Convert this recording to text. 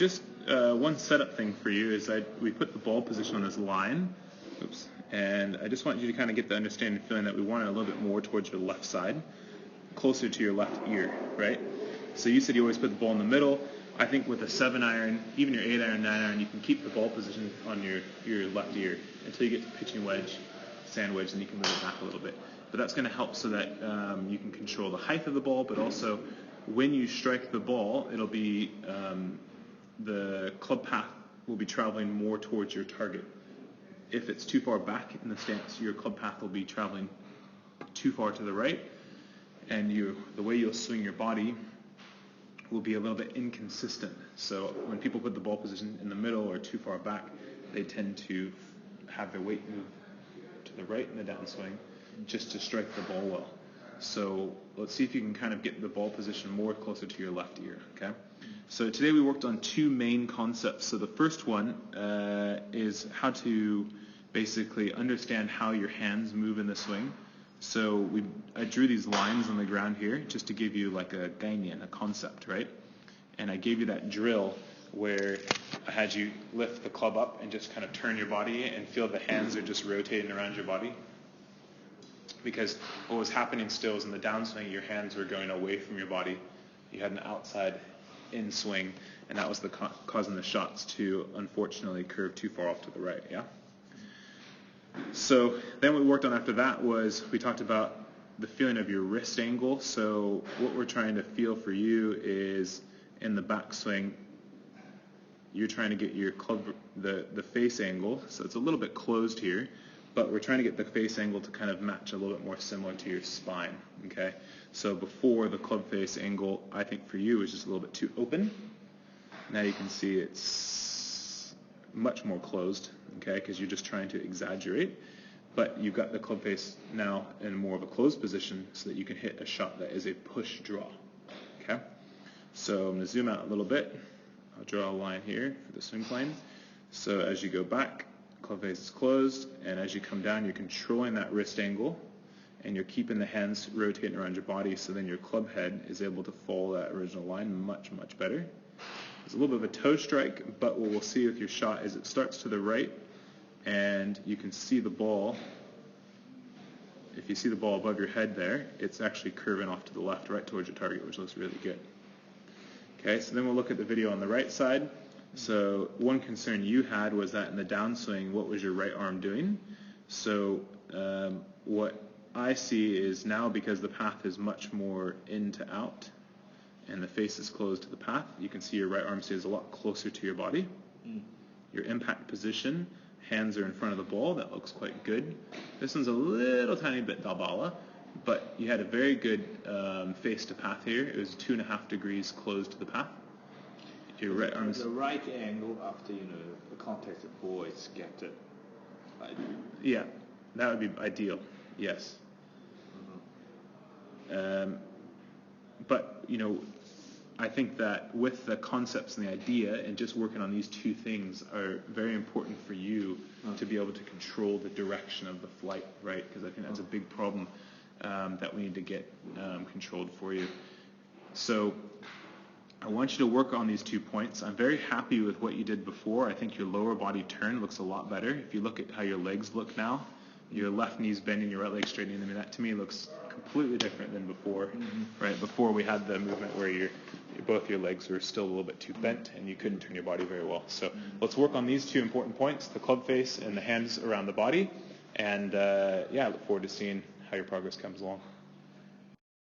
Just one setup thing for you is we put the ball position on this line. Oops. And I just want you to kind of get the understanding feeling that we want it a little bit more towards your left side, closer to your left ear, right? So you said you always put the ball in the middle. I think with a 7-iron, even your 8-iron, 9-iron, you can keep the ball position on your left ear until you get to pitching wedge, sand wedge, and you can move it back a little bit. But that's going to help so that you can control the height of the ball, but also when you strike the ball, it'll be the club path will be traveling more towards your target. If it's too far back in the stance, your club path will be traveling too far to the right, and the way you'll swing your body will be a little bit inconsistent. So when people put the ball position in the middle or too far back, they tend to have their weight move to the right in the downswing just to strike the ball well. So let's see if you can kind of get the ball position more closer to your left ear, okay? So today we worked on two main concepts. So the first one is how to basically understand how your hands move in the swing. So I drew these lines on the ground here just to give you like a gainyan, a concept, right? And I gave you that drill where I had you lift the club up and just kind of turn your body and feel the hands are just rotating around your body. Because what was happening still is in the downswing, your hands were going away from your body. You had an outside in swing, and that was causing the shots to unfortunately curve too far off to the right, yeah? So then what we worked on after that was we talked about the feeling of your wrist angle. So what we're trying to feel for you is in the backswing, you're trying to get your club, the face angle. So it's a little bit closed here, but we're trying to get the face angle to kind of match a little bit more similar to your spine, okay? So before, the club face angle, I think for you, is just a little bit too open. Now you can see it's much more closed, okay, because you're just trying to exaggerate. But you've got the club face now in more of a closed position so that you can hit a shot that is a push draw, okay? So I'm going to zoom out a little bit. I'll draw a line here for the swing plane. So as you go back, club face is closed, and as you come down, you're controlling that wrist angle, and you're keeping the hands rotating around your body, so then your club head is able to follow that original line much, much better. There's a little bit of a toe strike, but what we'll see with your shot is it starts to the right, and you can see the ball. If you see the ball above your head there, it's actually curving off to the left, right towards your target, which looks really good. Okay, so then we'll look at the video on the right side. So one concern you had was that in the downswing, what was your right arm doing? So what I see is now, because the path is much more in to out and the face is closed to the path, you can see your right arm stays a lot closer to your body. Your impact position, hands are in front of the ball. That looks quite good. This one's a little tiny bit dalbala, but you had a very good face to path here. It was 2.5 degrees closed to the path. Your right arm is the right angle after the contact of ball is scattered. Yeah, that would be ideal. Yes. But I think that with the concepts and the idea and just working on these two things are very important for you to be able to control the direction of the flight, right? Because I think that's a big problem that we need to get controlled for you. So I want you to work on these 2 points. I'm very happy with what you did before. I think your lower body turn looks a lot better. If you look at how your legs look now, your left knee's bending, your right leg straightening. I mean, that to me looks completely different than before, right? Before we had the movement where both your legs were still a little bit too bent and you couldn't turn your body very well. So let's work on these 2 important points, the club face and the hands around the body. And I look forward to seeing how your progress comes along.